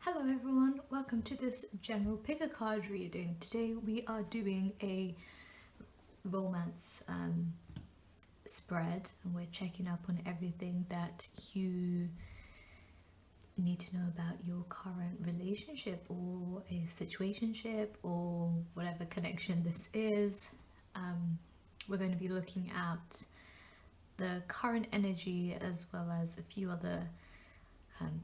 Hello everyone, welcome to this general pick a card reading. Today we are doing a romance spread and we're checking up on everything that you need to know about your current relationship or a situationship or whatever connection this is. We're going to be looking at the current energy as well as a few other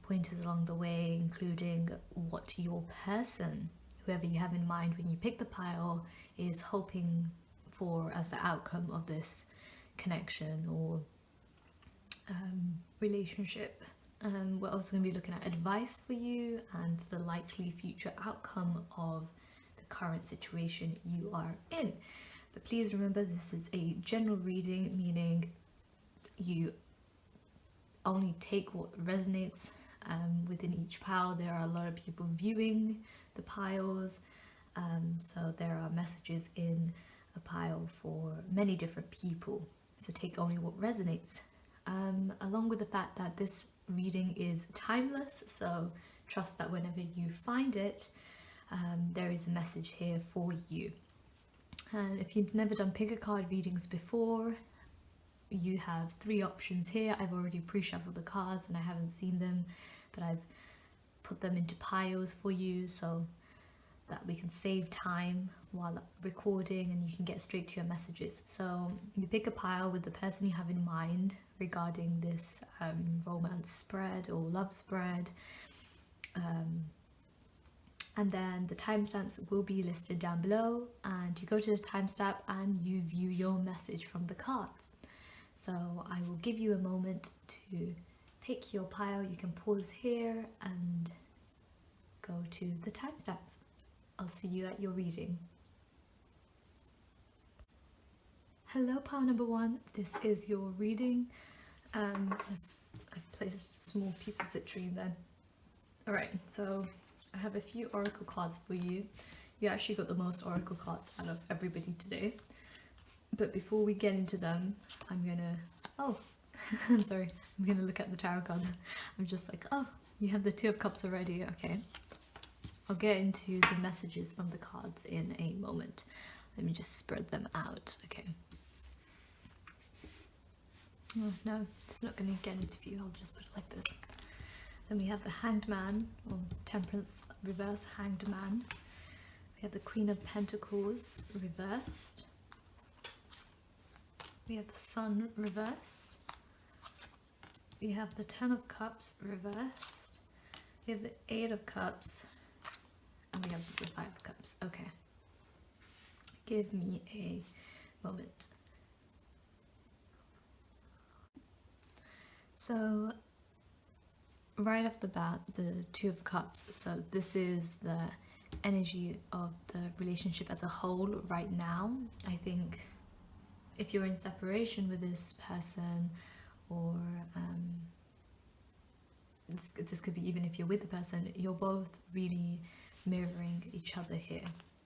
pointers along the way, including what your person, whoever you have in mind when you pick the pile, is hoping for as the outcome of this connection or relationship. We're also going to be looking at advice for you and the likely future outcome of the current situation you are in. But please remember, this is a general reading, meaning you only take what resonates within each pile. There are a lot of people viewing the piles, so there are messages in a pile for many different people, so take only what resonates, along with the fact that this reading is timeless, so trust that whenever you find it, there is a message here for you. And if you've never done pick a card readings before, you have three options here. I've already pre-shuffled the cards and I haven't seen them, but I've put them into piles for you so that we can save time while recording and you can get straight to your messages. So you pick a pile with the person you have in mind regarding this romance spread or love spread, and then the timestamps will be listed down below, and you go to the timestamp and you view your message from the cards. So I will give you a moment to pick your pile. You can pause here and go to the timestamps. I'll see you at your reading. Hello pile number one, this is your reading. I've placed a small piece of citrine then. Alright, so I have a few oracle cards for you. You actually got the most oracle cards out of everybody today. But before we get into them, I'm gonna look at the tarot cards. I'm just like, oh, you have the Two of Cups already, okay. I'll get into the messages from the cards in a moment. Let me just spread them out, okay. Oh no, it's not gonna get into view, I'll just put it like this. Then we have the Hanged Man, or Temperance reverse Hanged Man. We have the Queen of Pentacles reversed. We have the Sun reversed. We have the Ten of Cups reversed. We have the Eight of Cups. And we have the Five of Cups. Okay. Give me a moment. So, right off the bat, the Two of Cups. So this is the energy of the relationship as a whole right now. I think if you're in separation with this person, or this could be even if you're with the person, you're both really mirroring each other here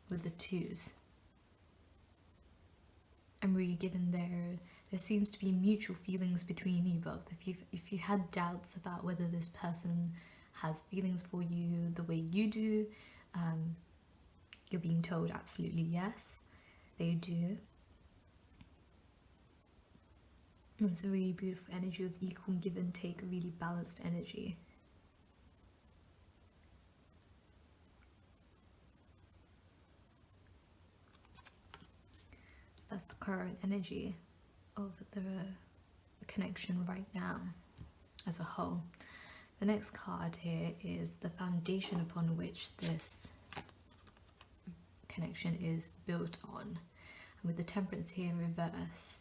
with the twos. I'm really given there seems to be mutual feelings between you both. If you had doubts about whether this person has feelings for you the way you do, you're being told absolutely yes, they do. It's a really beautiful energy of equal give and take, a really balanced energy. So that's the current energy of the connection right now as a whole. The next card here is the foundation upon which this connection is built on. And with the Temperance here in reverse,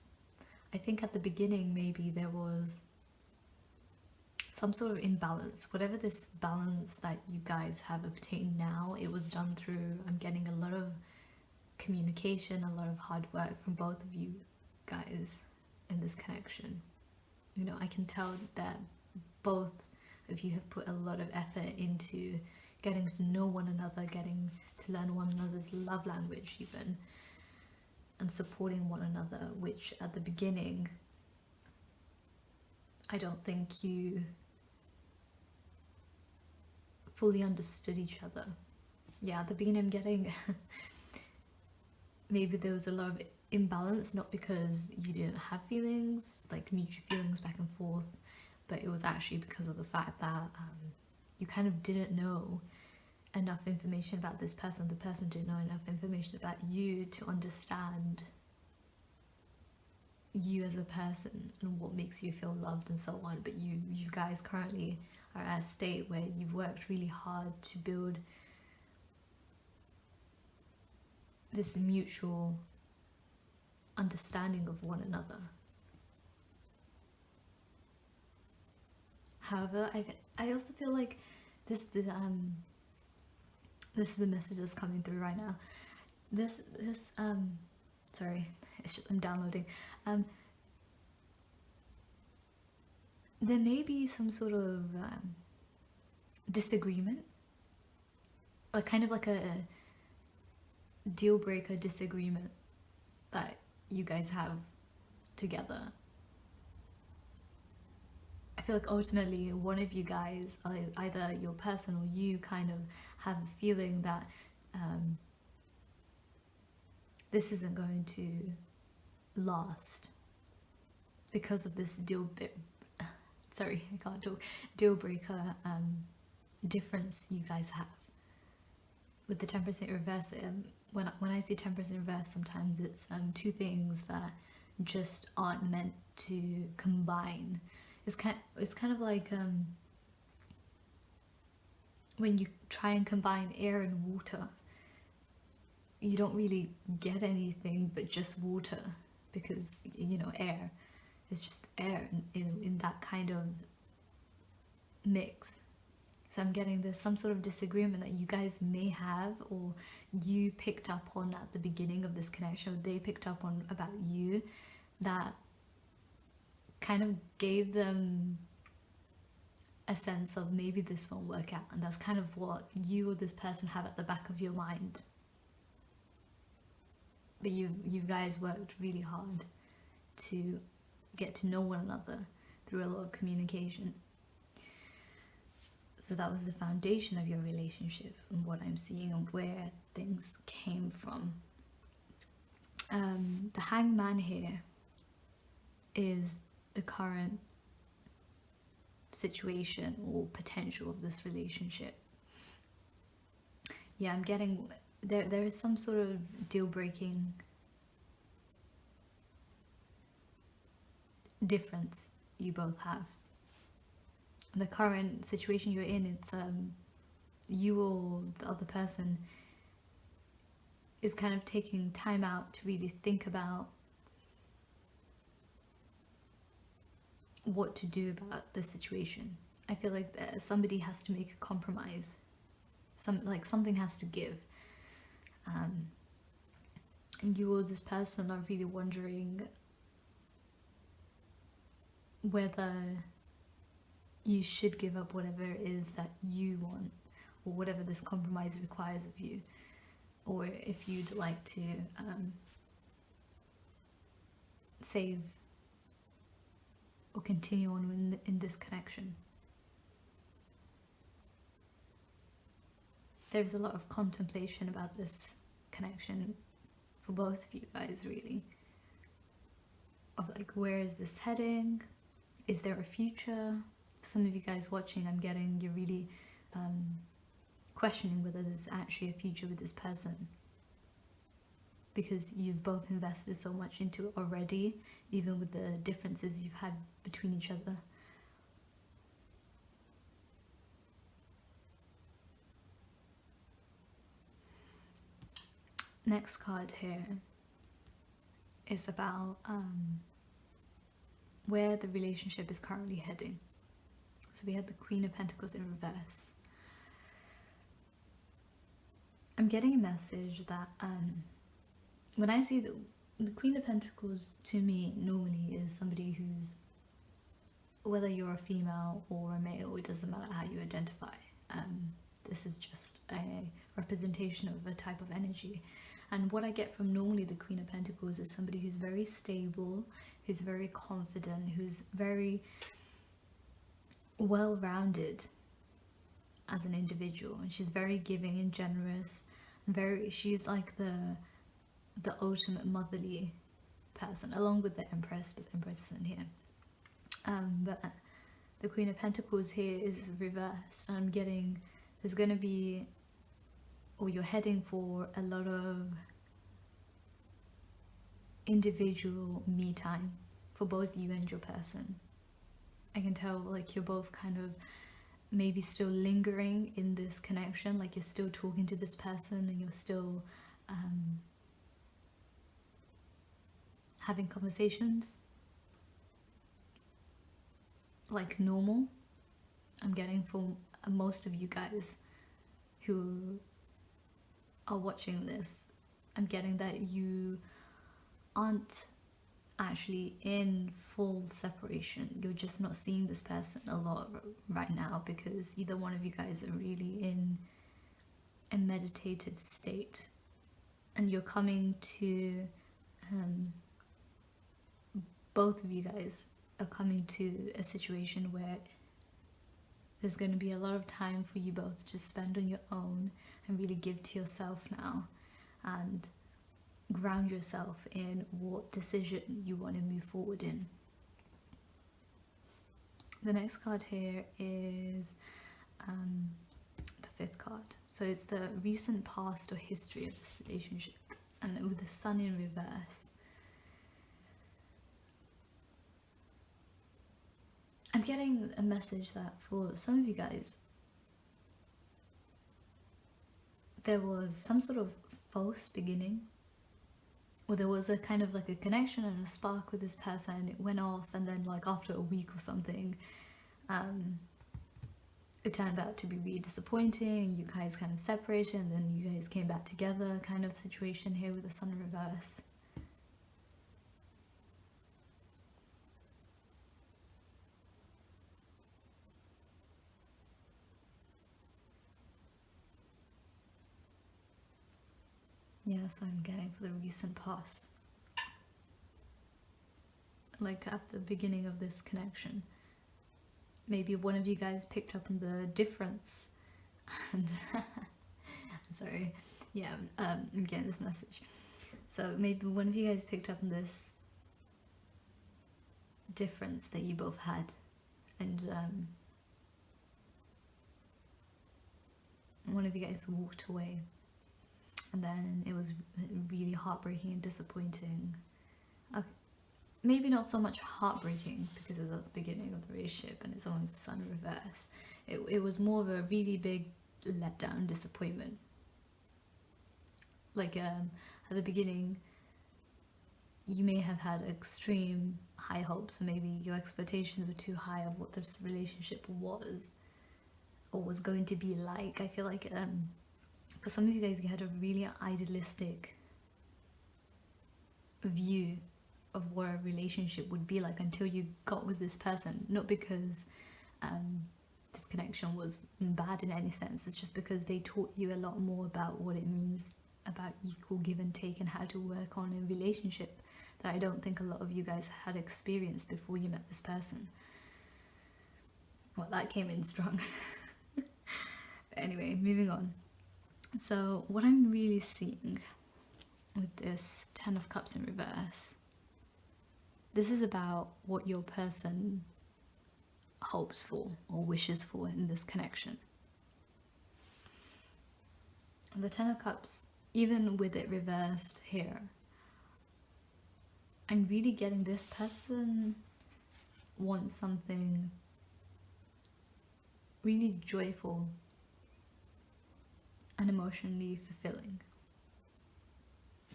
I think at the beginning maybe there was some sort of imbalance. Whatever this balance that you guys have obtained now, it was done through, I'm getting a lot of communication, a lot of hard work from both of you guys in this connection. You know, I can tell that both of you have put a lot of effort into getting to know one another, getting to learn one another's love language even, and supporting one another, which at the beginning I don't think you fully understood each other. Yeah, at the beginning I'm getting maybe there was a lot of imbalance, not because you didn't have feelings, like mutual feelings back and forth, but it was actually because of the fact that you kind of didn't know enough information about this person, the person didn't know enough information about you to understand you as a person and what makes you feel loved and so on. But you guys currently are at a state where you've worked really hard to build this mutual understanding of one another. However, I also feel like this is the message that's coming through right now. This sorry, it's just I'm downloading. There may be some sort of disagreement, or kind of like a deal breaker disagreement that you guys have together. I feel like ultimately one of you guys, either your person or you, kind of have a feeling that this isn't going to last because of this deal breaker difference you guys have. With the Temperance in reverse, when I see Temperance in reverse, sometimes it's two things that just aren't meant to combine. It's kind of like when you try and combine air and water, you don't really get anything but just water, because you know air is just air in that kind of mix. So I'm getting there's some sort of disagreement that you guys may have, or you picked up on at the beginning of this connection, or they picked up on about you, that kind of gave them a sense of maybe this won't work out. And that's kind of what you or this person have at the back of your mind. But you guys worked really hard to get to know one another through a lot of communication. So that was the foundation of your relationship, and what I'm seeing and where things came from. The Hangman here is the current situation or potential of this relationship. Yeah, I'm getting there is some sort of deal-breaking difference you both have. The current situation you're in, it's you or the other person is kind of taking time out to really think about what to do about the situation. I feel like somebody has to make a compromise. Something has to give. And you or this person are really wondering whether you should give up whatever it is that you want, or whatever this compromise requires of you, or if you'd like to save or continue on in this connection. There's a lot of contemplation about this connection for both of you guys, really, of like, where is this heading? Is there a future? Some of you guys watching, I'm getting you're really questioning whether there's actually a future with this person, because you've both invested so much into it already, even with the differences you've had between each other. Next card here is about where the relationship is currently heading. So we had the Queen of Pentacles in reverse. I'm getting a message that when I see the Queen of Pentacles, to me normally is somebody who's, whether you're a female or a male, it doesn't matter how you identify. This is just a representation of a type of energy. And what I get from normally the Queen of Pentacles is somebody who's very stable, who's very confident, who's very well-rounded, as an individual, and she's very giving and generous, and she's like the ultimate motherly person, along with the Empress, but the Empress isn't here. But the Queen of Pentacles here is reversed. I'm getting there's going to be, or you're heading for, a lot of individual me time for both you and your person. I can tell like you're both kind of maybe still lingering in this connection, like you're still talking to this person and you're still having conversations like normal. I'm getting for most of you guys who are watching this, I'm getting that you aren't actually in full separation. You're just not seeing this person a lot right now because either one of you guys are really in a meditative state, and you're coming to both of you guys are coming to a situation where there's going to be a lot of time for you both to spend on your own and really give to yourself now and ground yourself in what decision you want to move forward in. The next card here is the fifth card. So it's the recent past or history of this relationship, and with the Sun in reverse. I'm getting a message that for some of you guys there was some sort of false beginning, or there was a kind of like a connection and a spark with this person. It went off, and then like after a week or something it turned out to be really disappointing. You guys kind of separated and then you guys came back together, kind of situation here with the Sun in reverse. Yeah, that's what I'm getting for the recent past. Like at the beginning of this connection, maybe one of you guys picked up on the difference. And sorry, yeah, I'm getting this message. So maybe one of you guys picked up on this difference that you both had, and one of you guys walked away. And then it was really heartbreaking and disappointing. Maybe not so much heartbreaking because it was at the beginning of the relationship and it's only the Sun in reverse. It was more of a really big letdown, disappointment. Like at the beginning, you may have had extreme high hopes, or maybe your expectations were too high of what this relationship was or was going to be like. I feel like for some of you guys, you had a really idealistic view of what a relationship would be like until you got with this person. Not because this connection was bad in any sense, it's just because they taught you a lot more about what it means about equal give and take and how to work on a relationship that I don't think a lot of you guys had experienced before you met this person. Well, that came in strong. But anyway, moving on. So what I'm really seeing with this Ten of Cups in reverse, this is about what your person hopes for or wishes for in this connection. The Ten of Cups, even with it reversed here, I'm really getting this person wants something really joyful and emotionally fulfilling.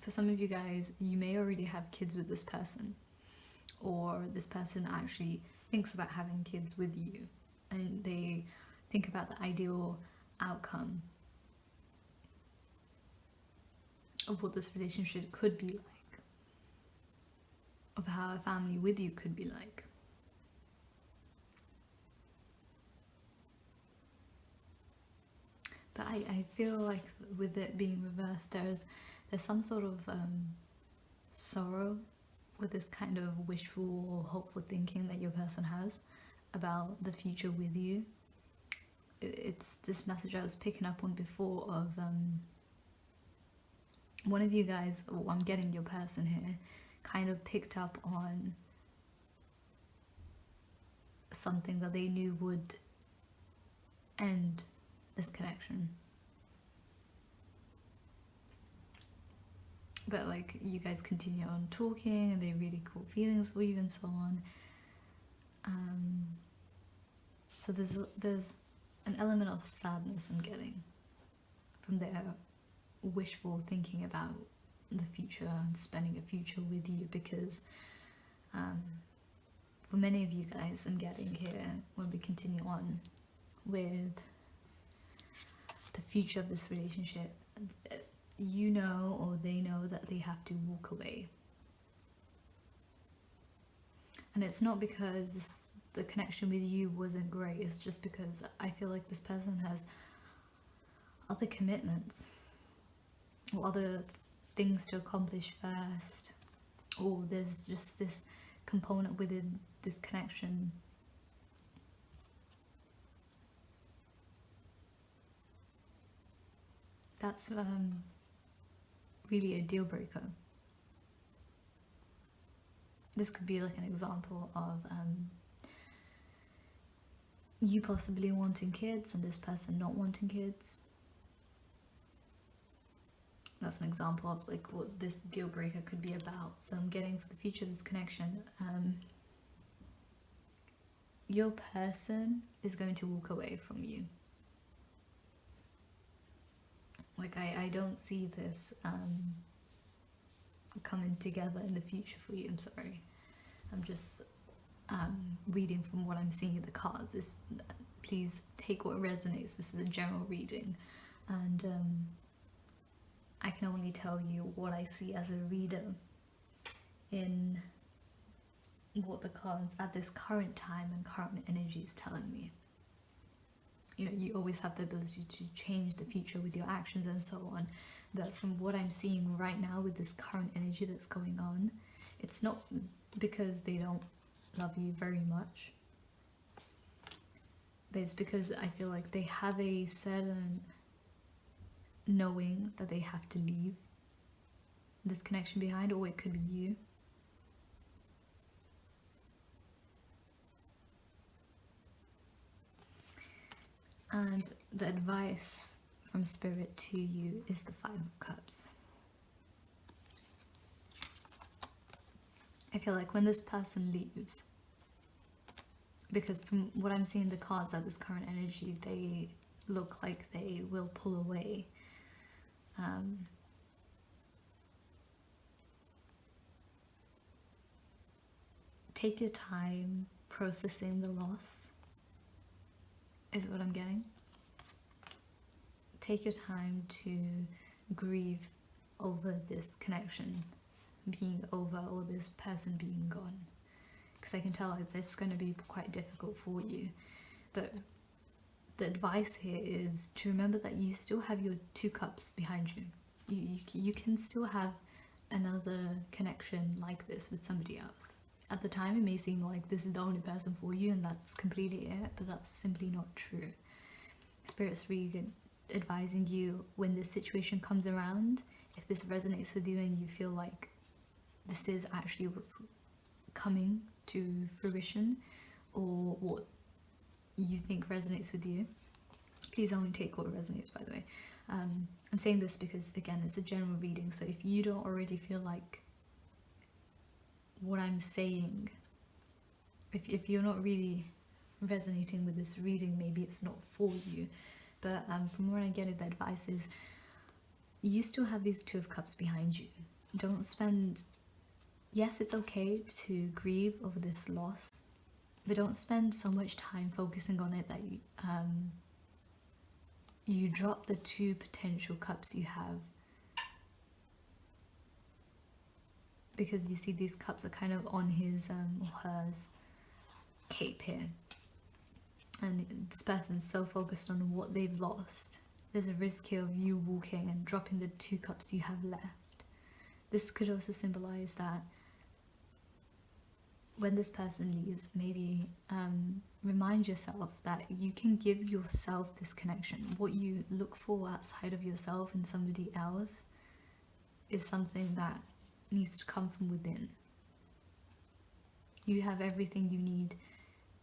For some of you guys, you may already have kids with this person, or this person actually thinks about having kids with you and they think about the ideal outcome of what this relationship could be like, of how a family with you could be like. But I feel like with it being reversed, there's some sort of sorrow with this kind of wishful or hopeful thinking that your person has about the future with you. it's this message I was picking up on before of one of you guys, or I'm getting your person here, kind of picked up on something that they knew would end this connection. But like, you guys continue on talking and they really caught feelings for you and so on. So there's an element of sadness I'm getting from their wishful thinking about the future and spending a future with you, because for many of you guys, I'm getting here, when we continue on with the future of this relationship, you know, or they know, that they have to walk away. And it's not because the connection with you wasn't great, it's just because I feel like this person has other commitments or other things to accomplish first, or there's just this component within this connection that's really a deal breaker. This could be like an example of you possibly wanting kids and this person not wanting kids. That's an example of like what this deal breaker could be about. So I'm getting, for the future of this connection, your person is going to walk away from you. Like I don't see this coming together in the future for you. I'm sorry. I'm just reading from what I'm seeing in the cards. Please take what resonates. This is a general reading, and I can only tell you what I see as a reader in what the cards at this current time and current energy is telling me. You know, you always have the ability to change the future with your actions and so on, but from what I'm seeing right now with this current energy that's going on, it's not because they don't love you very much, but it's because I feel like they have a certain knowing that they have to leave this connection behind, or it could be you. And the advice from Spirit to you is the Five of Cups. I feel like when this person leaves, because from what I'm seeing the cards at this current energy, they look like they will pull away. Take your time processing the loss, is what I'm getting. Take your time to grieve over this connection being over, or this person being gone, because I can tell it's going to be quite difficult for you. But the advice here is to remember that you still have your two cups behind you. You can still have another connection like this with somebody else. At the time it may seem like this is the only person for you and that's completely it, but that's simply not true. Spirit's really good advising you, when this situation comes around, if this resonates with you and you feel like this is actually what's coming to fruition, or what you think resonates with you, please only take what resonates, by the way. I'm saying this because, again, it's a general reading, so if you don't already feel like what I'm saying, if you're not really resonating with this reading, maybe it's not for you. But from what I'm getting, the advice is you still have these Two of Cups behind you. Don't spend, yes, it's okay to grieve over this loss, but don't spend so much time focusing on it that you drop the two potential cups you have. Because you see these cups are kind of on his or hers cape here. And this person's so focused on what they've lost. There's a risk here of you walking and dropping the two cups you have left. This could also symbolize that when this person leaves, maybe remind yourself that you can give yourself this connection. What you look for outside of yourself in somebody else is something that needs to come from within. You have everything you need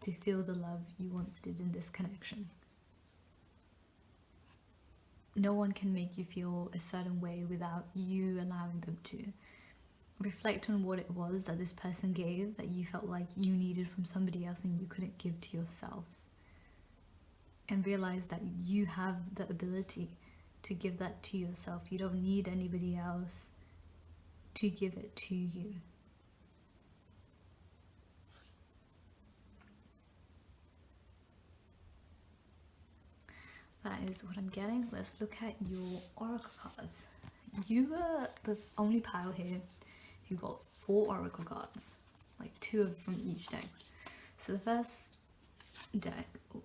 to feel the love you once did in this connection. No one can make you feel a certain way without you allowing them to. Reflect on what it was that this person gave that you felt like you needed from somebody else and you couldn't give to yourself. And realize that you have the ability to give that to yourself. You don't need anybody else to give it to you. That is what I'm getting. Let's look at your oracle cards. You are the only pile here. You got 4 oracle cards, like 2 from each deck. So the first deck, give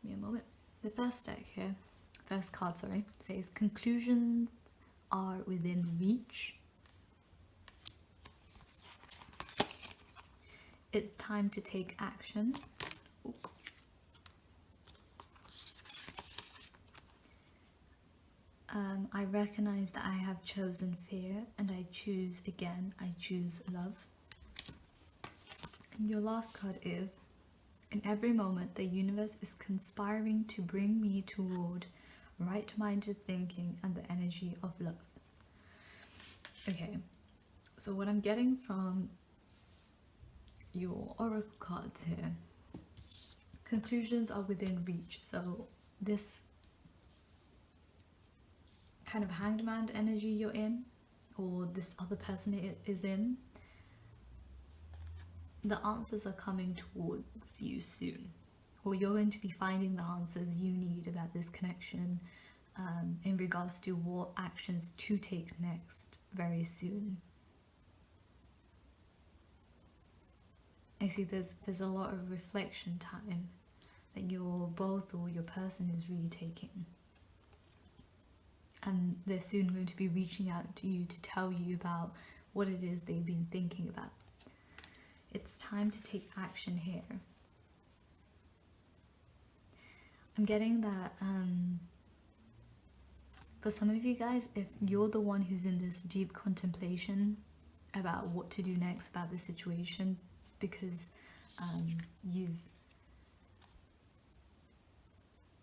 me a moment. The first deck here, first card, says conclusions are within reach. It's time to take action. I recognize that I have chosen fear and I choose again, I choose love. And your last card is, in every moment the universe is conspiring to bring me toward right-minded thinking and the energy of love. Okay, so what I'm getting from your oracle cards here, conclusions are within reach. So this kind of hanged man energy you're in, or this other person is in, the answers are coming towards you soon, or you're going to be finding the answers you need about this connection, in regards to what actions to take next very soon. I see there's a lot of reflection time that you're both, or your person is really taking. And they're soon going to be reaching out to you to tell you about what it is they've been thinking about. It's time to take action here. I'm getting that for some of you guys, if you're the one who's in this deep contemplation about what to do next about the situation, because you've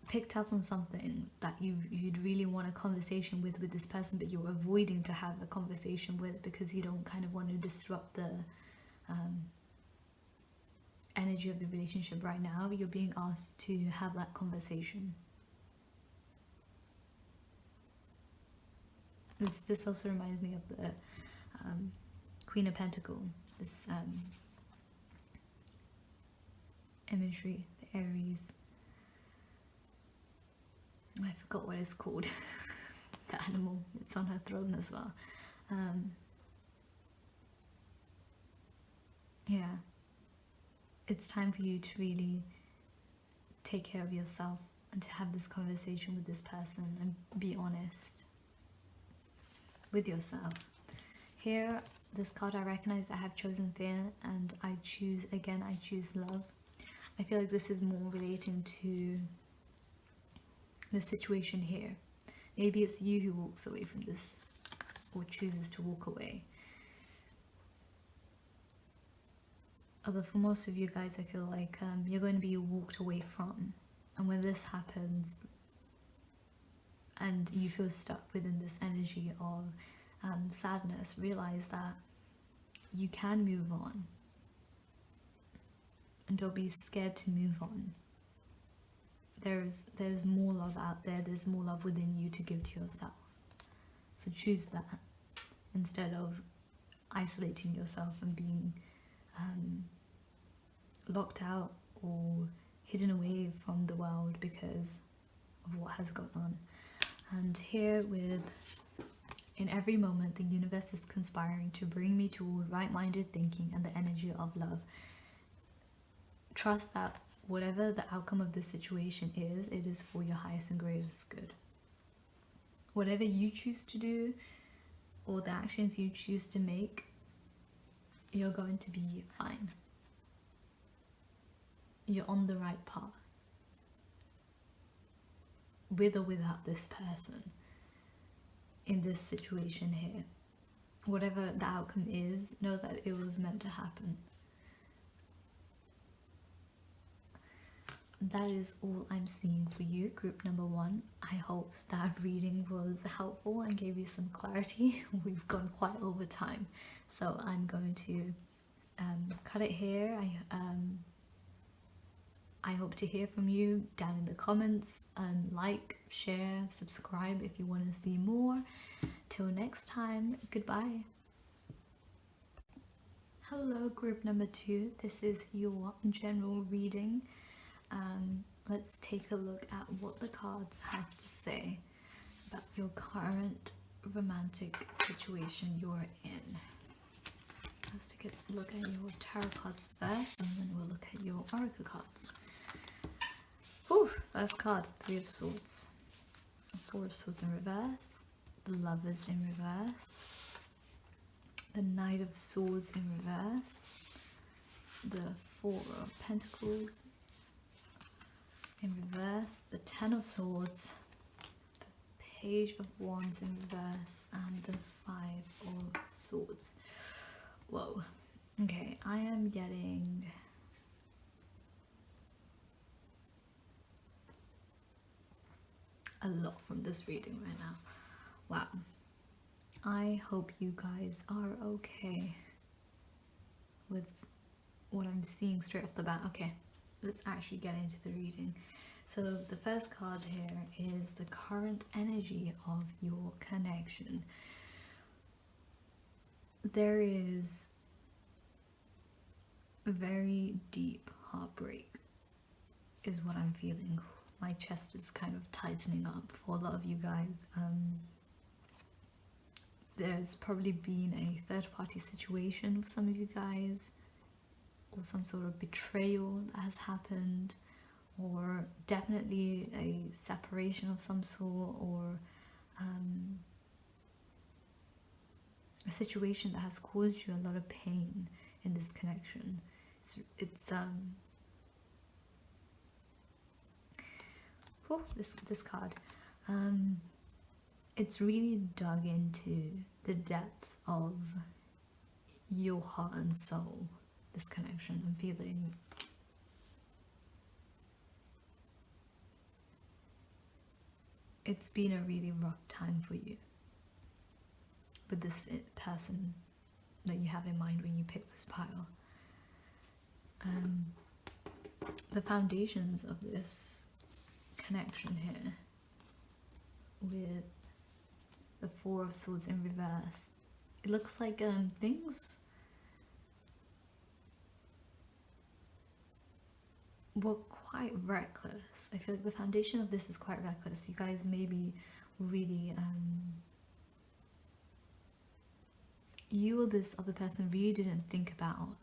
picked up on something that you'd really want a conversation with this person, but you're avoiding to have a conversation with because you don't kind of want to disrupt the energy of the relationship right now, you're being asked to have that conversation. This also reminds me of the Queen of Pentacles, this imagery, the Aries. I forgot what it's called. The animal, it's on her throne as well. Yeah, it's time for you to really take care of yourself and to have this conversation with this person and be honest with yourself. Here, this card, I recognize I have chosen fear and I choose love. I feel like this is more relating to the situation here. Maybe it's you who walks away from this or chooses to walk away. Although for most of you guys, I feel like you're going to be walked away from. And when this happens and you feel stuck within this energy of sadness, realize that you can move on. And don't be scared to move on. There's more love out there, there's more love within you to give to yourself. So choose that instead of isolating yourself and being locked out or hidden away from the world because of what has gone on. And here with, in every moment the universe is conspiring to bring me toward right-minded thinking and the energy of love. Trust that whatever the outcome of this situation is, it is for your highest and greatest good. Whatever you choose to do or the actions you choose to make, you're going to be fine. you're on the right path, with or without this person, in this situation here. Whatever the outcome is, know that it was meant to happen. That is all I'm seeing for you, group number 1. I hope that reading was helpful and gave you some clarity. We've gone quite over time, so I'm going to cut it here. I hope to hear from you down in the comments. Like, share, subscribe if you want to see more. Till next time, goodbye. Hello, group number 2. This is your general reading. Let's take a look at what the cards have to say about your current romantic situation you're in. Let's take a look at your tarot cards first, and then we'll look at your oracle cards. Whew, first card, 3 of Swords, 4 of Swords in reverse, the Lovers in reverse, the Knight of Swords in reverse, the 4 of Pentacles in reverse, the 10 of Swords, the Page of Wands in reverse, and the 5 of Swords. Whoa. Okay, I am getting a lot from this reading right now. Wow. I hope you guys are okay with what I'm seeing straight off the bat. Okay, let's actually get into the reading. So the first card here is the current energy of your connection. There is a very deep heartbreak is what I'm feeling. My chest is kind of tightening up for a lot of you guys. There's probably been a third-party situation for some of you guys, or some sort of betrayal that has happened, or definitely a separation of some sort, or a situation that has caused you a lot of pain in this connection. This card, it's really dug into the depths of your heart and soul. This connection, I'm feeling it's been a really rough time for you with this person that you have in mind when you pick this pile. The foundations of this connection here with the 4 of Swords in reverse, it looks like things were quite reckless. I feel like the foundation of this is quite reckless. You guys maybe really you or this other person really didn't think about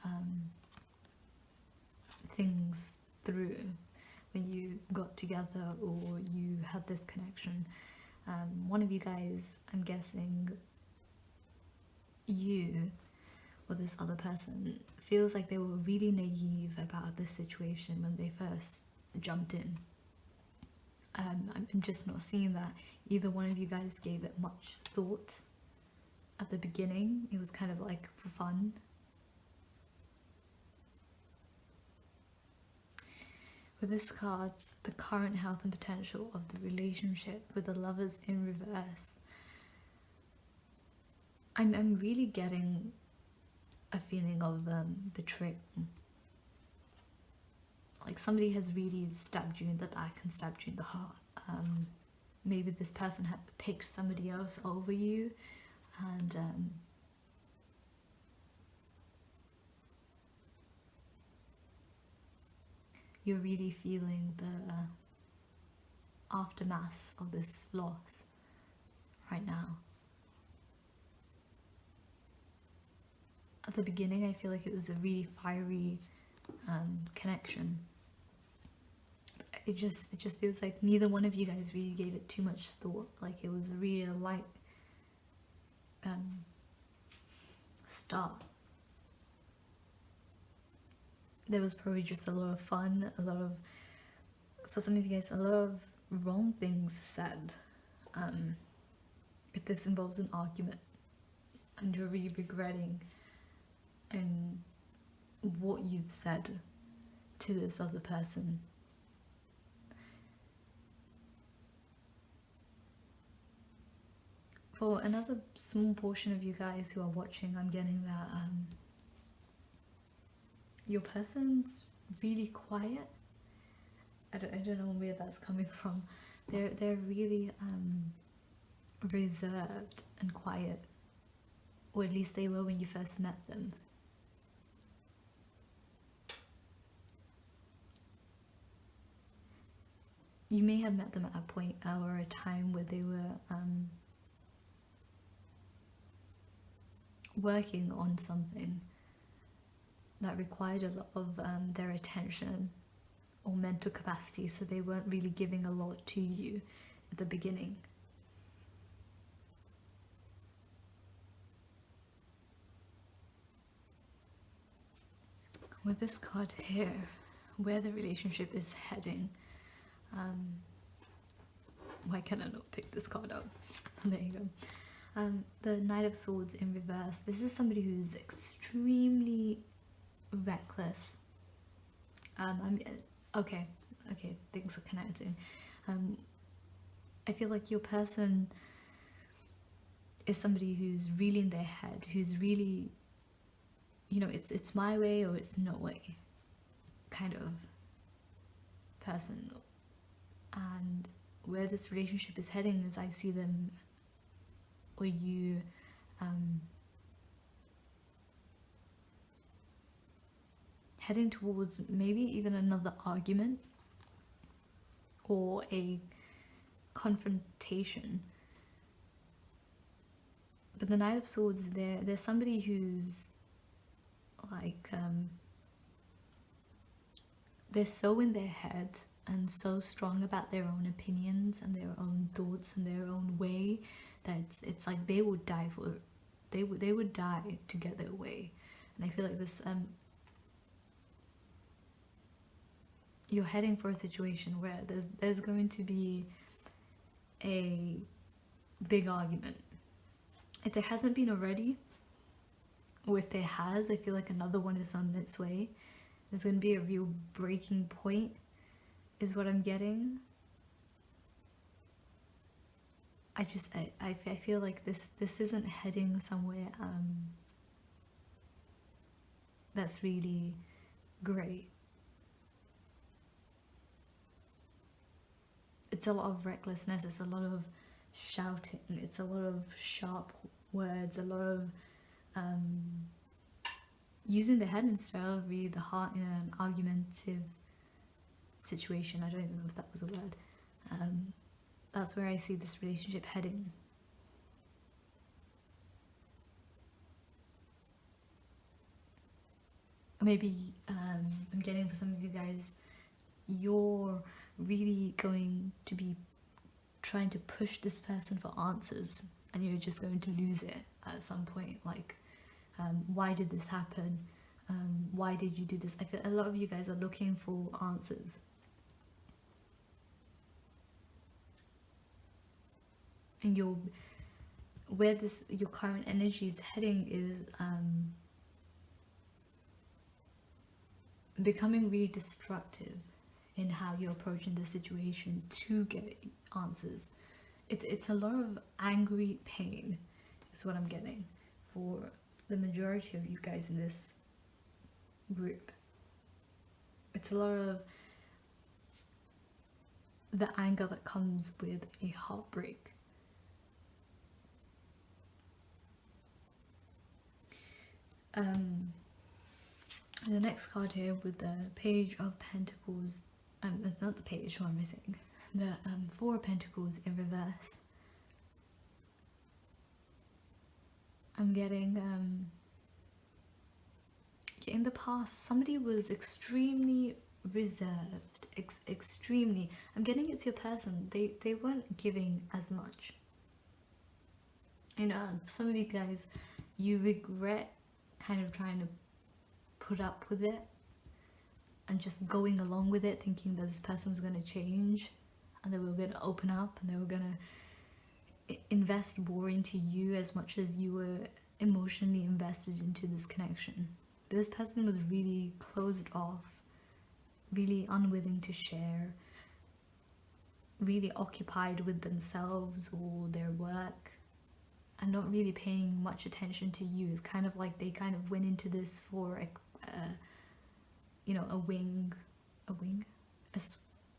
things through when you got together or you had this connection. One of you guys, I'm guessing you or this other person, feels like they were really naive about this situation when they first jumped in. I'm just not seeing that either one of you guys gave it much thought at the beginning. It was kind of like for fun. With this card, the current health and potential of the relationship with the Lovers in reverse, I'm really getting a feeling of betrayal. Like somebody has really stabbed you in the back and stabbed you in the heart. Maybe this person had picked somebody else over you, and you're really feeling the aftermath of this loss right now. At the beginning, I feel like it was a really fiery connection. It just feels like neither one of you guys really gave it too much thought. Like it was a real light start. there was probably just a lot of fun, for some of you guys, a lot of wrong things said. If this involves an argument and you're really regretting and what you've said to this other person, for another small portion of you guys who are watching, I'm getting that your person's really quiet. I don't know where that's coming from. They're really reserved and quiet, or at least they were when you first met them. You may have met them at a point or a time where they were working on something that required a lot of their attention or mental capacity, so they weren't really giving a lot to you at the beginning. With this card here, where the relationship is heading, why can I not pick this card up? There you go. The Knight of Swords in reverse. This is somebody who's extremely reckless. Okay, things are connecting. I feel like your person is somebody who's really in their head, who's really, it's my way or it's no way kind of person. And where this relationship is heading is I see them, or you, heading towards maybe even another argument or a confrontation. But the Knight of Swords, there's somebody who's like, they're so in their head and so strong about their own opinions and their own thoughts and their own way that it's like they would die for, they would die to get their way. And I feel like this, you're heading for a situation where there's going to be a big argument. If there hasn't been already, or if there has, I feel like another one is on its way. There's going to be a real breaking point, is what I'm getting. I feel like this isn't heading somewhere that's really great. It's a lot of recklessness, it's a lot of shouting, it's a lot of sharp words, a lot of using the head instead of really the heart in an argumentative situation. I don't even know if that was a word. That's where I see this relationship heading. Maybe I'm getting for some of you guys, you're really going to be trying to push this person for answers and you're just going to lose it at some point. Like, why did this happen? Why did you do this? I feel a lot of you guys are looking for answers. And your current energy is heading is becoming really destructive in how you're approaching the situation to get answers. It's a lot of angry pain is what I'm getting for the majority of you guys in this group. It's a lot of the anger that comes with a heartbreak. The next card here with the Page of Pentacles, not the page, what am I saying? The Four of Pentacles in reverse. I'm getting, in the past, somebody was extremely reserved, extremely, I'm getting it's your person, they weren't giving as much. Some of you guys, you regret kind of trying to put up with it and just going along with it, thinking that this person was going to change and they were going to open up and they were going to invest more into you as much as you were emotionally invested into this connection. But this person was really closed off, really unwilling to share, really occupied with themselves or their work, and not really paying much attention to you. It's kind of like they kind of went into this for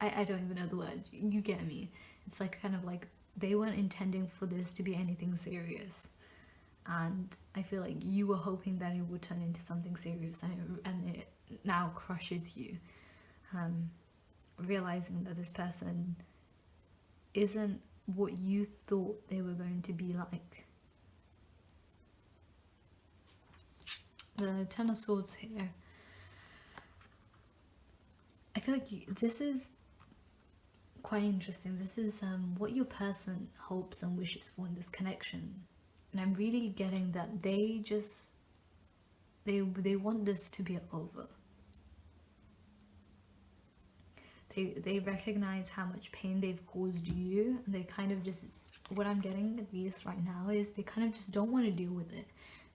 I don't even know the word, you get me. It's like kind of like they weren't intending for this to be anything serious, and I feel like you were hoping that it would turn into something serious, and it now crushes you. Realizing that this person isn't what you thought they were going to be like. The Ten of Swords here, I feel like this is quite interesting. This is what your person hopes and wishes for in this connection, and I'm really getting that they want this to be over. They recognize how much pain they've caused you, and they kind of just, what I'm getting at least right now, is they kind of just don't want to deal with it.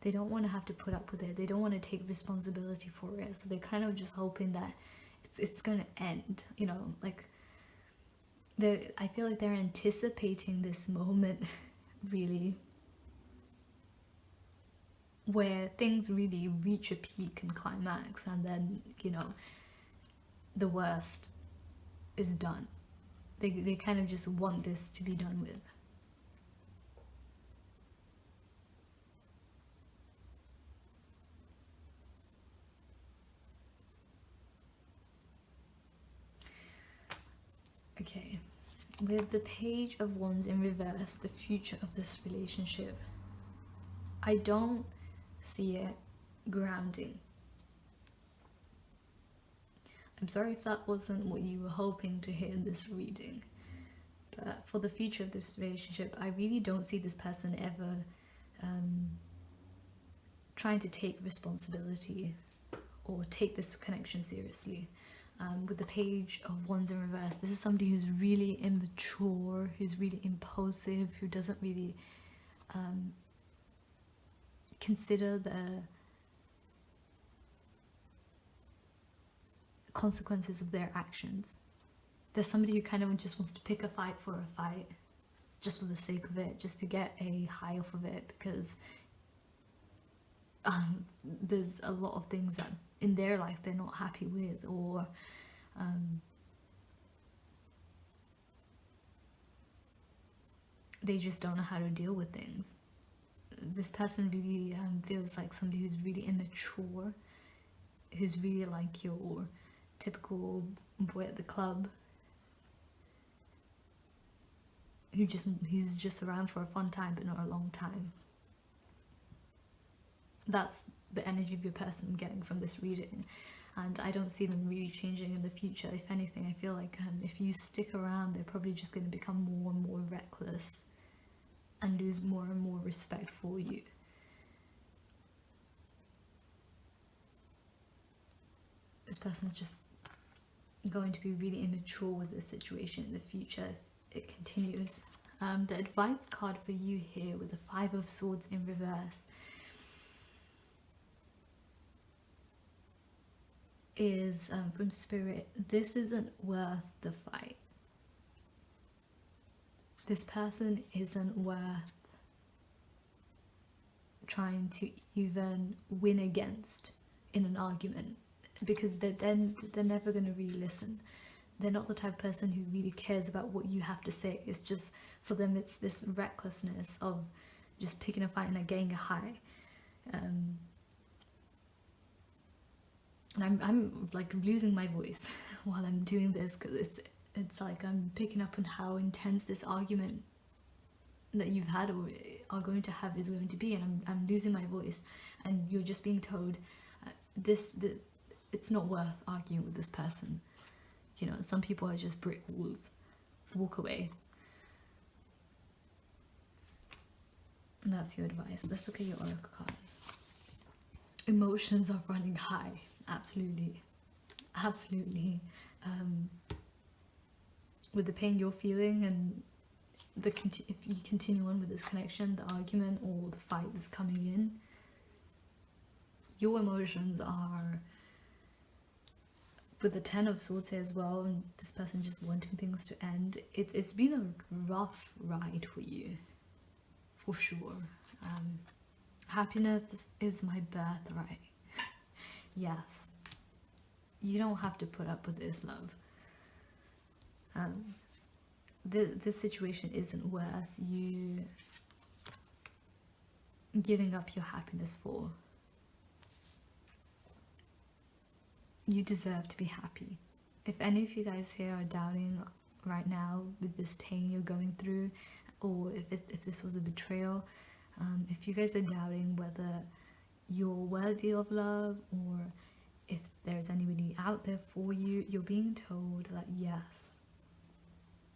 They don't want to have to put up with it. They don't want to take responsibility for it. So they're kind of just hoping that it's gonna end, you know, like I feel like they're anticipating this moment really, where things really reach a peak and climax, and then, you know, the worst is done. They kind of just want this to be done with. Okay, with the Page of Wands in reverse, the future of this relationship, I don't see it grounding. I'm sorry if that wasn't what you were hoping to hear in this reading, but for the future of this relationship, I really don't see this person ever trying to take responsibility or take this connection seriously. With the Page of Wands in reverse, this is somebody who's really immature, who's really impulsive, who doesn't really consider the consequences of their actions. There's somebody who kind of just wants to pick a fight for a fight, just for the sake of it, just to get a high off of it, because there's a lot of things that in their life they're not happy with, or they just don't know how to deal with things. This person really feels like somebody who's really immature, who's really like your typical boy at the club, who's just around for a fun time but not a long time. That's the energy of your person I'm getting from this reading, and I don't see them really changing in the future. If anything, I feel like if you stick around, they're probably just going to become more and more reckless and lose more and more respect for you. This person's just going to be really immature with this situation in the future if it continues. The advice card for you here with the Five of Swords in reverse is from Spirit, this isn't worth the fight. This person isn't worth trying to even win against in an argument, because they're never going to really listen. They're not the type of person who really cares about what you have to say. It's just, for them, it's this recklessness of just picking a fight and getting a high. And I'm like losing my voice while I'm doing this, because it's like I'm picking up on how intense this argument that you've had or are going to have is going to be, and I'm losing my voice, and you're just being told it's not worth arguing with this person. You know, some people are just brick walls. Walk away. And that's your advice. Let's look at your oracle cards. Emotions are running high. Absolutely. absolutely. With the pain you're feeling and if you continue on with this connection, the argument or the fight that's coming in, your emotions are, with the Ten of Swords here as well, and this person just wanting things to end, it's been a rough ride for you, for sure. Happiness is my birthright. Yes, you don't have to put up with this, love. This situation isn't worth you giving up your happiness for. You deserve to be happy. If any of you guys here are doubting right now with this pain you're going through, or if this was a betrayal, if you guys are doubting whether you're worthy of love or if there's anybody out there for you, you're being told that yes,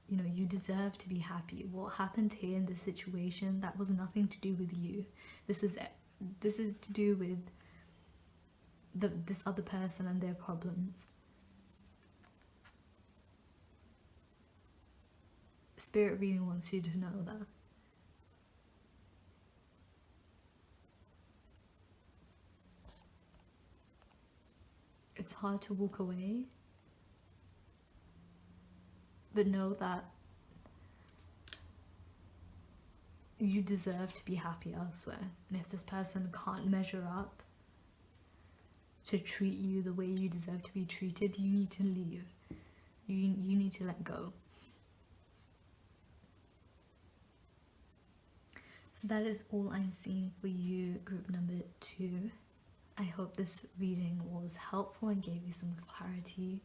you know, you deserve to be happy. What happened here in this situation, that was nothing to do with you. This is to do with this other person and their problems. Spirit really wants you to know that. It's hard to walk away, but know that you deserve to be happy elsewhere. And if this person can't measure up to treat you the way you deserve to be treated, you need to leave. You need to let go. So that is all I'm seeing for you, group number 2. I hope this reading was helpful and gave you some clarity.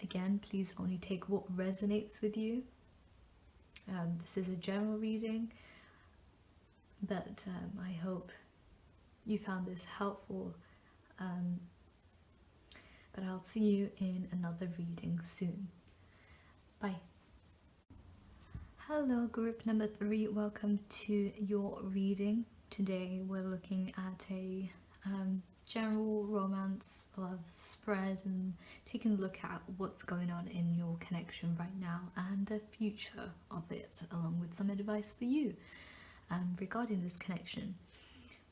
Again, please only take what resonates with you. This is a general reading, but I hope you found this helpful. But I'll see you in another reading soon. Bye. Hello, group number 3. Welcome to your reading. Today we're looking at a general romance love spread and taking a look at what's going on in your connection right now and the future of it, along with some advice for you regarding this connection.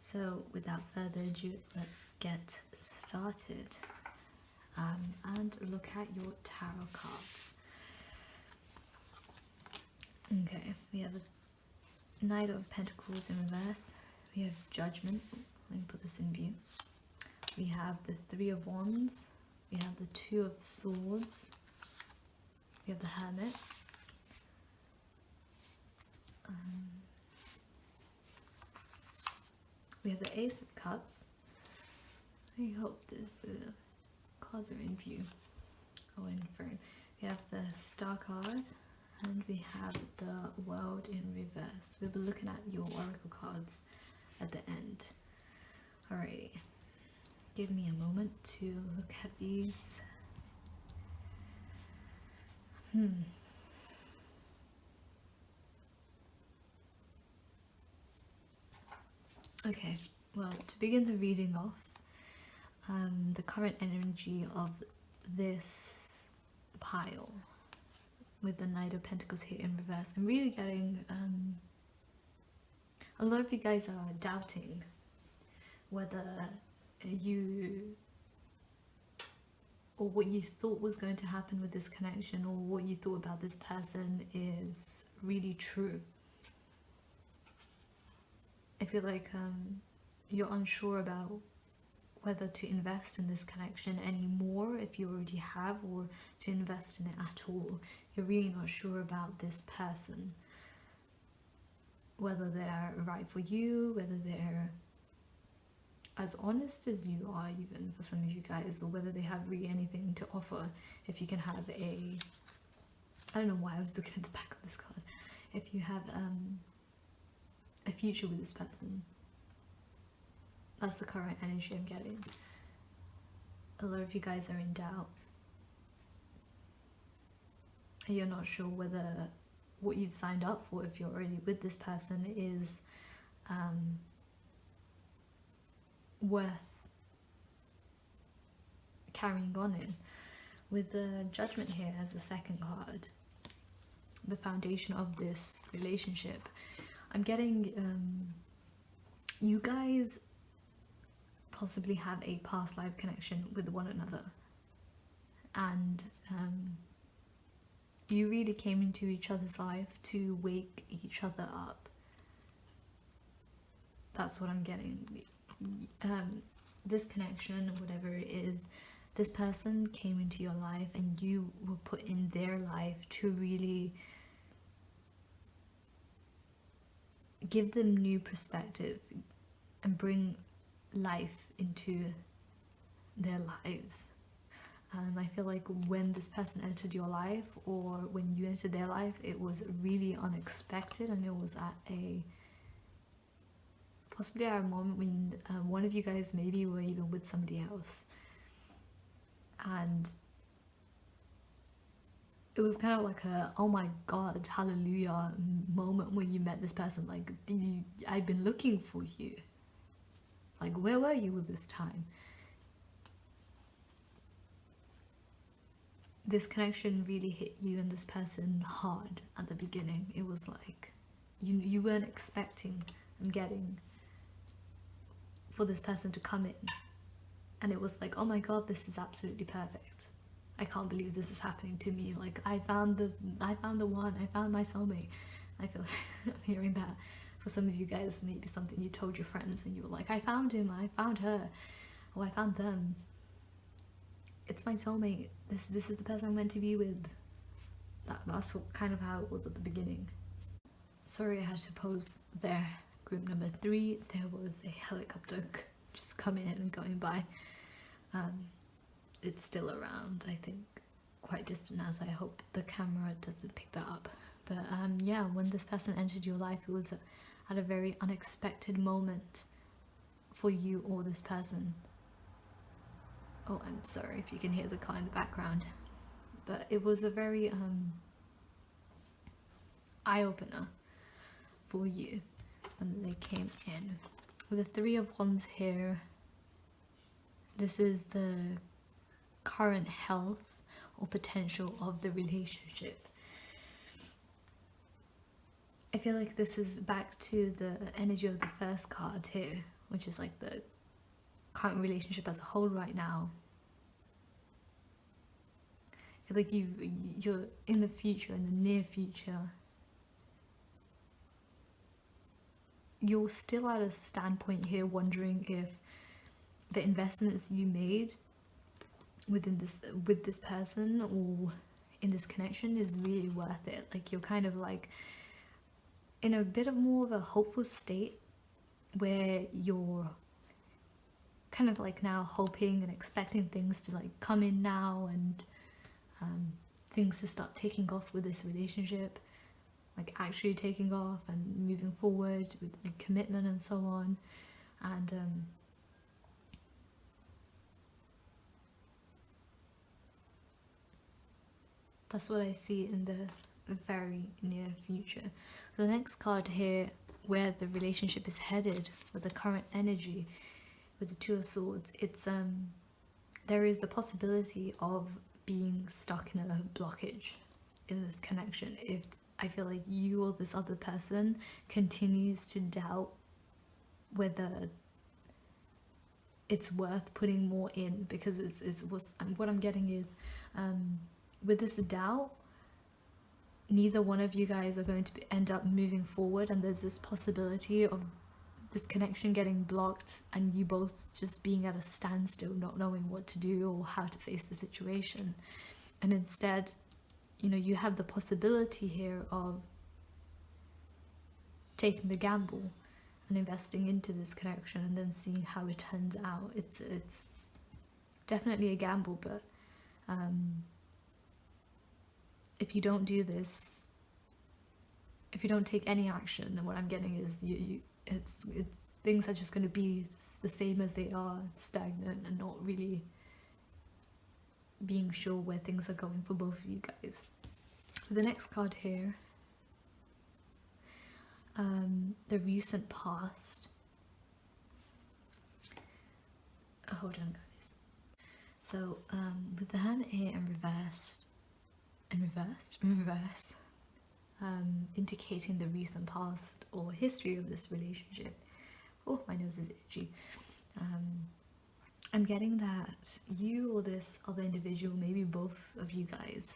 So without further ado, let's get started and look at your tarot cards. Okay, we have the Knight of Pentacles in reverse. We have Judgment. Let me put this in view. We have the Three of Wands. We have the Two of Swords. We have the Hermit. We have the Ace of Cups. I hope the cards are in view or in frame. We have the Star card. And we have the World in reverse. We'll be looking at your oracle cards at the end. Alrighty. Give me a moment to look at these. Okay, well, to begin the reading off, the current energy of this pile with the Knight of Pentacles here in reverse, I'm really getting a lot of you guys are doubting whether you or what you thought was going to happen with this connection or what you thought about this person is really true. I feel like you're unsure about whether to invest in this connection anymore if you already have, or to invest in it at all. You're really not sure about this person, whether they're right for you, whether they're as honest as you are, even for some of you guys, or whether they have really anything to offer. If you can have I don't know why I was looking at the back of this card. If you have a future with this person. That's the current energy I'm getting. A lot of you guys are in doubt. You're not sure whether what you've signed up for, if you're already with this person, is carrying on in. With the Judgment here as the second card, the foundation of this relationship, I'm getting you guys possibly have a past life connection with one another, and you really came into each other's life to wake each other up. That's what I'm getting. This connection, whatever it is, this person came into your life and you were put in their life to really give them new perspective and bring life into their lives. I feel like when this person entered your life, or when you entered their life, it was really unexpected, and it was at a possibly at a moment when one of you guys maybe were even with somebody else, and it was kind of like a oh my god, hallelujah moment when you met this person. Like, I've been looking for you, like where were you all this time? This connection really hit you and this person hard at the beginning. It was like you weren't expecting, I'm getting, for this person to come in, and it was like, oh my god, this is absolutely perfect. I can't believe this is happening to me. Like, I found the one, I found my soulmate. I feel like I'm hearing that for some of you guys, maybe something you told your friends and you were like, I found him, I found her, or I found them. It's my soulmate. This is the person I'm meant to be with. That's kind of how it was at the beginning. Sorry, I had to pause there. Group number 3, there was a helicopter just coming in and going by. It's still around, I think, quite distant now, so I hope the camera doesn't pick that up. But yeah, when this person entered your life, it was at a very unexpected moment for you or this person. Oh, I'm sorry if you can hear the car in the background, but it was a very eye-opener for you when they came in. With the 3 of Wands here, this is the current health or potential of the relationship. I feel like this is back to the energy of the first card here, which is like the current relationship as a whole right now. I feel like you're in the future, in the near future, you're still at a standpoint here wondering if the investments you made with this person or in this connection is really worth it. Like, you're kind of like in a bit of more of a hopeful state where you're kind of like now hoping and expecting things to like come in now, and things to start taking off with this relationship, like actually taking off and moving forward with like commitment and so on. And that's what I see in the very near future. The next card here, where the relationship is headed with the current energy, with the 2 of Swords, it's there is the possibility of being stuck in a blockage in this connection if I feel like you or this other person continues to doubt whether it's worth putting more in, because what I'm getting is with this doubt, neither one of you guys are going to end up moving forward, and there's this possibility of this connection getting blocked and you both just being at a standstill, not knowing what to do or how to face the situation. And instead, you know, you have the possibility here of taking the gamble and investing into this connection and then seeing how it turns out. It's definitely a gamble, but if you don't do this, if you don't take any action, then what I'm getting is it's things are just going to be the same as they are, stagnant, and not really being sure where things are going for both of you guys. So the next card here, the recent past. Hold on, guys. So with the Hermit here in reverse, indicating the recent past or history of this relationship. Oh, my nose is itchy. I'm getting that you or this other individual, maybe both of you guys,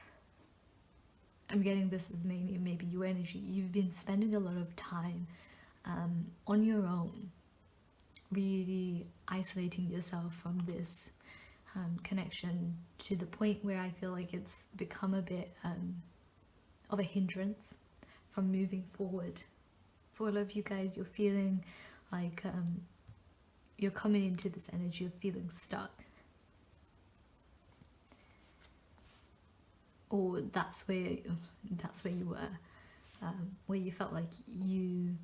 I'm getting this as mainly maybe your energy. You've been spending a lot of time on your own, really isolating yourself from this connection to the point where I feel like it's become a bit of a hindrance from moving forward. For all of you guys, you're feeling like you're coming into this energy of feeling stuck, or that's where you were, where you felt like you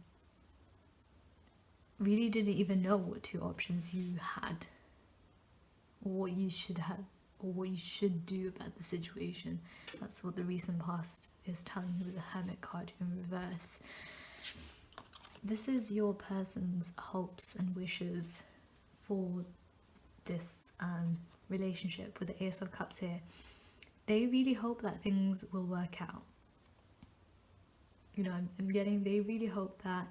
really didn't even know what two options you had, or what you should have, or what you should do about the situation. That's what the recent past is telling you with the Hermit card in reverse. This is your person's hopes and wishes for this relationship with the Ace of Cups here. They really hope that things will work out. You know, I'm getting, they really hope that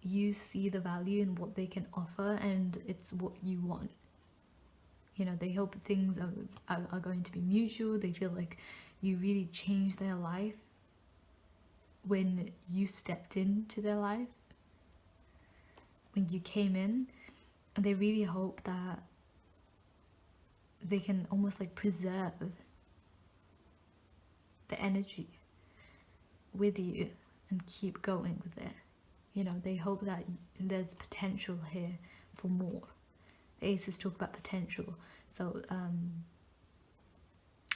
you see the value in what they can offer and it's what you want. You know, they hope things are going to be mutual. They feel like you really changed their life when you stepped into their life, when you came in, and they really hope that they can almost like preserve the energy with you and keep going with it. You know, they hope that there's potential here for more. The aces talk about potential, so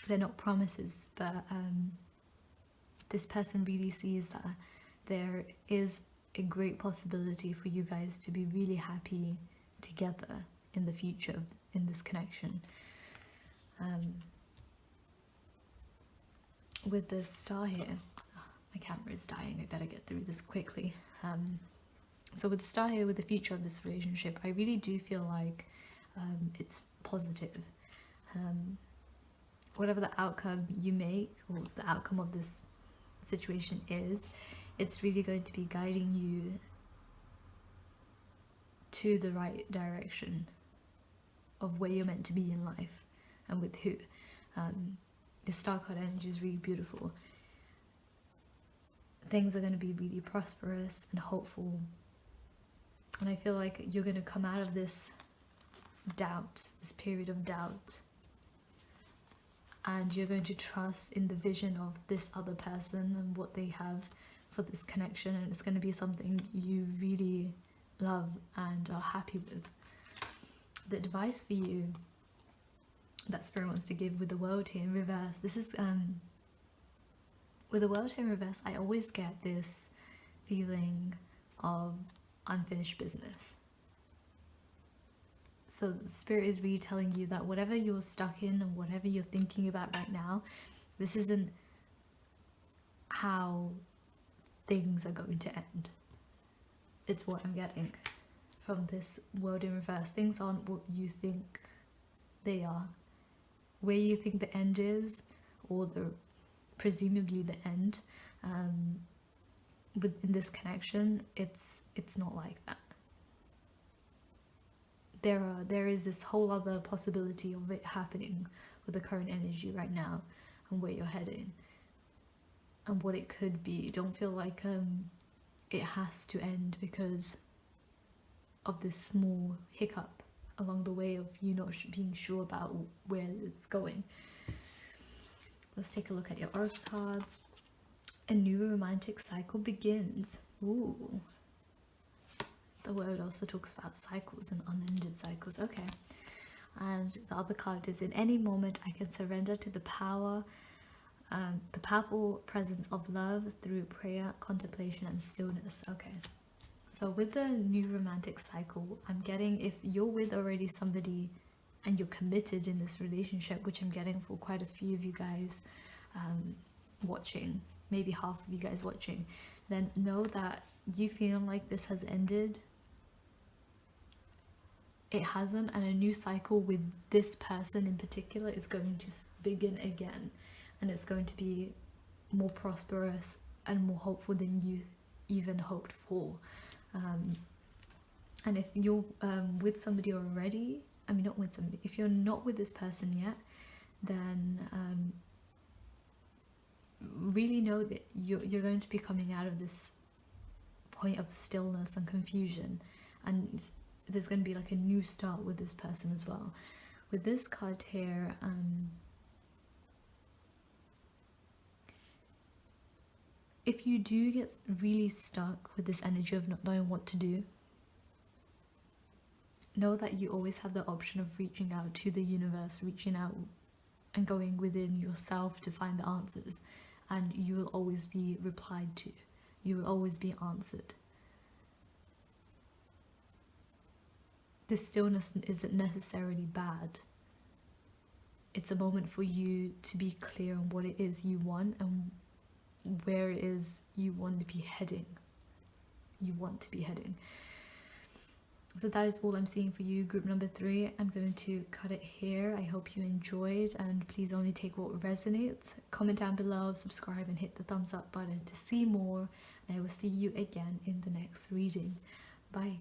they're not promises, but this person really sees that there is a great possibility for you guys to be really happy together in the future, in this connection. With the star here, my camera is dying, I better get through this quickly. So with the star here, with the future of this relationship, I really do feel like it's positive. Whatever the outcome you make, or the outcome of this situation is, it's really going to be guiding you to the right direction of where you're meant to be in life and with who. The star card energy is really beautiful. Things are going to be really prosperous and hopeful, and I feel like you're going to come out of this doubt, this period of doubt, and you're going to trust in the vision of this other person and what they have for this connection, and it's going to be something you really love and are happy with. The advice for you that Spirit wants to give with the World here in reverse, this is with the World here in reverse, I always get this feeling of unfinished business. So the Spirit is really telling you that whatever you're stuck in and whatever you're thinking about right now, this isn't how things are going to end. It's what I'm getting from this World in reverse. Things aren't what you think they are. Where you think the end is, or presumably the end, within this connection, it's not like that. There is this whole other possibility of it happening with the current energy right now and where you're heading and what it could be. Don't feel like it has to end because of this small hiccup along the way of you not being sure about where it's going. Let's take a look at your oracle cards. A new romantic cycle begins. Ooh. The word also talks about cycles and unended cycles. Okay. And the other card is, in any moment I can surrender to the powerful presence of love through prayer, contemplation and stillness. Okay. So with the new romantic cycle, I'm getting, if you're with already somebody and you're committed in this relationship, which I'm getting for quite a few of you guys watching, maybe half of you guys watching, then know that you feel like this has ended it hasn't, and a new cycle with this person in particular is going to begin again, and it's going to be more prosperous and more hopeful than you even hoped for. And if you're with somebody already, I mean, not with somebody, if you're not with this person yet, then really know that you're going to be coming out of this point of stillness and confusion, and there's going to be like a new start with this person as well. With this card here, if you do get really stuck with this energy of not knowing what to do, know that you always have the option of reaching out to the universe, reaching out and going within yourself to find the answers, and you will always be replied to. You will always be answered. This stillness isn't necessarily bad. It's a moment for you to be clear on what it is you want and where it is you want to be heading. You want to be heading. So that is all I'm seeing for you, group number 3. I'm going to cut it here. I hope you enjoyed, and please only take what resonates. Comment down below, subscribe, and hit the thumbs up button to see more. And I will see you again in the next reading. Bye.